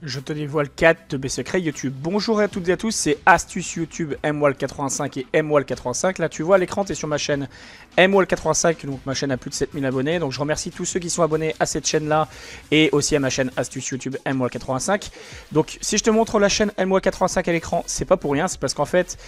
Je te dévoile 4 de mes secrets YouTube. Bonjour à toutes et à tous, c'est Astuce YouTube MWAL85 et MWAL85. Là tu vois à l'écran, tu es sur ma chaîne MWAL85, donc ma chaîne a plus de 7000 abonnés. Donc je remercie tous ceux qui sont abonnés à cette chaîne là et aussi à ma chaîne Astuce YouTube MWAL85. Donc si je te montre la chaîne MWAL85 à l'écran, c'est pas pour rien, c'est parce qu'en fait,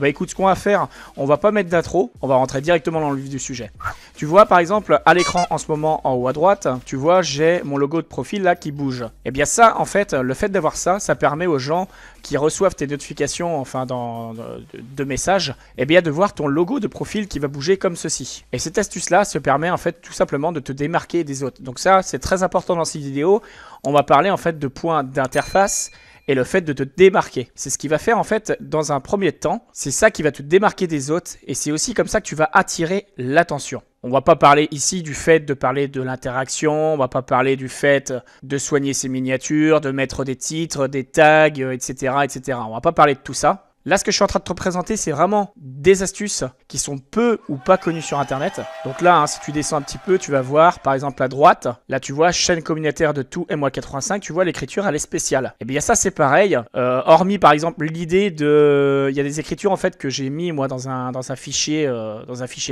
écoute ce qu'on va faire, on va pas mettre d'intro, on va rentrer directement dans le vif du sujet. Tu vois par exemple à l'écran en ce moment en haut à droite, tu vois j'ai mon logo de profil là qui bouge. Et bien ça en fait, le fait d'avoir ça, ça permet aux gens qui reçoivent tes notifications, enfin de messages, et bien de voir ton logo de profil qui va bouger comme ceci. Et cette astuce-là se permet en fait tout simplement de te démarquer des autres. Donc ça, c'est très important dans cette vidéo. On va parler en fait de points d'interface et le fait de te démarquer. C'est ce qui va faire en fait dans un premier temps, c'est ça qui va te démarquer des autres et c'est aussi comme ça que tu vas attirer l'attention. On va pas parler ici du fait de parler de l'interaction, on va pas parler du fait de soigner ses miniatures, de mettre des titres, des tags, etc., etc. On va pas parler de tout ça. Là, ce que je suis en train de te présenter, c'est vraiment des astuces qui sont peu ou pas connues sur Internet. Donc là, si tu descends un petit peu, tu vas voir, par exemple, à droite, là, tu vois, chaîne communautaire de tout MWAL85, tu vois, l'écriture, elle est spéciale. Et bien ça, c'est pareil. Hormis, par exemple, l'idée de... Il y a des écritures, en fait, que j'ai mis, moi, dans un fichier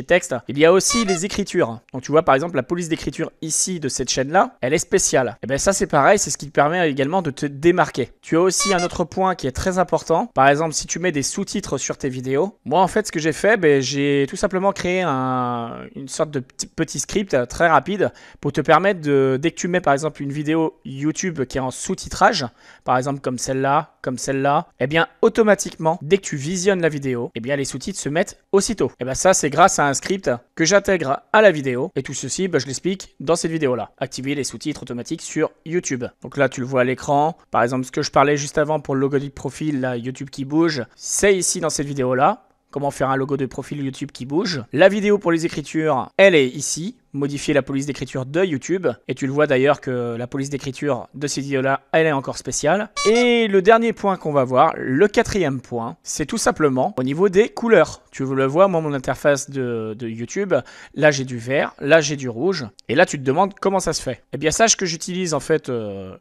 texte. Il y a aussi les écritures. Donc, tu vois, par exemple, la police d'écriture ici, de cette chaîne-là, elle est spéciale. Et bien ça, c'est pareil, c'est ce qui te permet également de te démarquer. Tu as aussi un autre point qui est très important. Par exemple, si tu mets des sous-titres sur tes vidéos. Moi, en fait, ce que j'ai fait, j'ai tout simplement créé une sorte de petit script très rapide pour te permettre de, dès que tu mets par exemple une vidéo YouTube qui est en sous-titrage, par exemple comme celle-là, et bien automatiquement, dès que tu visionnes la vidéo, et bien les sous-titres se mettent aussitôt. Et bien ça, c'est grâce à un script que j'intègre à la vidéo. Et tout ceci, je l'explique dans cette vidéo-là. Activer les sous-titres automatiques sur YouTube. Donc là, tu le vois à l'écran. Par exemple, ce que je parlais juste avant pour le logo de profil, là, YouTube qui bouge, c'est ici dans cette vidéo-là. Comment faire un logo de profil YouTube qui bouge. La vidéo pour les écritures, elle est ici. Modifier la police d'écriture de YouTube. Et tu le vois d'ailleurs que la police d'écriture de cette vidéo-là, elle est encore spéciale. Et le dernier point qu'on va voir, le quatrième point, c'est tout simplement au niveau des couleurs. Tu le vois, moi, mon interface de YouTube, là j'ai du vert, là j'ai du rouge. Et là tu te demandes comment ça se fait. Eh bien sache que j'utilise en fait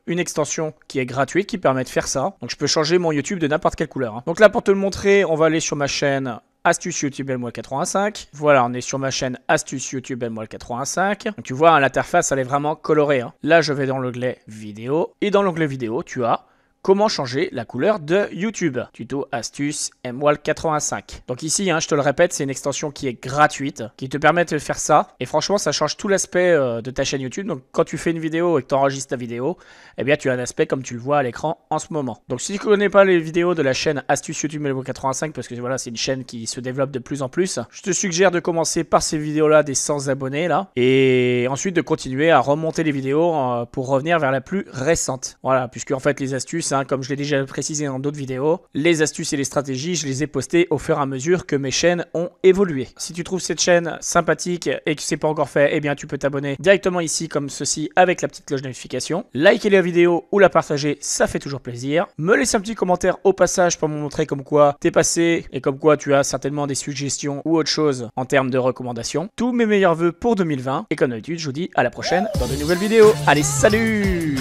une extension qui est gratuite qui permet de faire ça. Donc je peux changer mon YouTube de n'importe quelle couleur. Donc là pour te le montrer, on va aller sur ma chaîne Astuce YouTube MWAL85. Voilà, on est sur ma chaîne Astuce YouTube MWAL85. Donc tu vois, l'interface, elle est vraiment colorée. Là, je vais dans l'onglet vidéo. Et dans l'onglet vidéo, tu as comment changer la couleur de YouTube. Tuto Astuce MWAL85. Donc ici, je te le répète, c'est une extension qui est gratuite, qui te permet de faire ça. Et franchement, ça change tout l'aspect de ta chaîne YouTube. Donc quand tu fais une vidéo et que tu enregistres ta vidéo, eh bien tu as un aspect comme tu le vois à l'écran en ce moment. Donc si tu ne connais pas les vidéos de la chaîne Astuce YouTube MWAL85, parce que voilà, c'est une chaîne qui se développe de plus en plus, je te suggère de commencer par ces vidéos-là des 100 abonnés là. Et ensuite de continuer à remonter les vidéos pour revenir vers la plus récente. Voilà, puisque en fait les astuces, comme je l'ai déjà précisé dans d'autres vidéos, les astuces et les stratégies, je les ai postées au fur et à mesure que mes chaînes ont évolué. Si tu trouves cette chaîne sympathique et que c'est pas encore fait, eh bien tu peux t'abonner directement ici comme ceci avec la petite cloche de notification. Liker la vidéo ou la partager, ça fait toujours plaisir. Me laisser un petit commentaire au passage pour me montrer comme quoi t'es passé et comme quoi tu as certainement des suggestions ou autre chose en termes de recommandations. Tous mes meilleurs vœux pour 2020 et comme d'habitude, je vous dis à la prochaine dans de nouvelles vidéos. Allez, salut!